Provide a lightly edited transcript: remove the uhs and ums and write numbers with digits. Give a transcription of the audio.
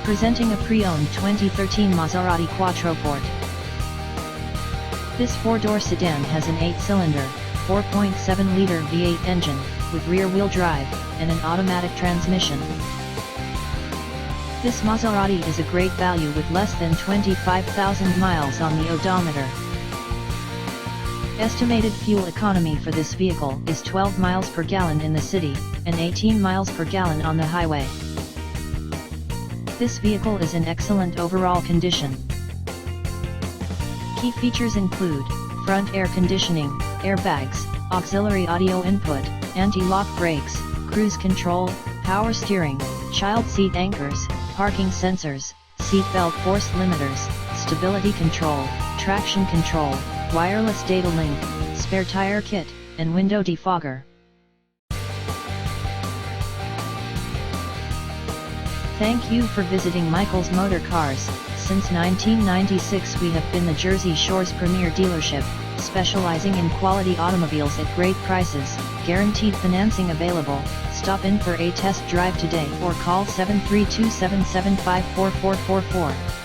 Presenting a pre-owned 2013 Maserati Quattroporte. This four-door sedan has an 8-cylinder, 4.7-liter V8 engine, with rear-wheel drive, and an automatic transmission. This Maserati is a great value with less than 25,000 miles on the odometer. Estimated fuel economy for this vehicle is 12 miles per gallon in the city, and 18 miles per gallon on the highway. This vehicle is in excellent overall condition. Key features include front air conditioning, airbags, auxiliary audio input, anti-lock brakes, cruise control, power steering, child seat anchors, parking sensors, seat belt force limiters, stability control, traction control, wireless data link, spare tire kit, and window defogger. Thank you for visiting Michael's Motorcars. Since 1996 we have been the Jersey Shore's premier dealership, specializing in quality automobiles at great prices, guaranteed financing available. Stop in for a test drive today or call 732-775-4444.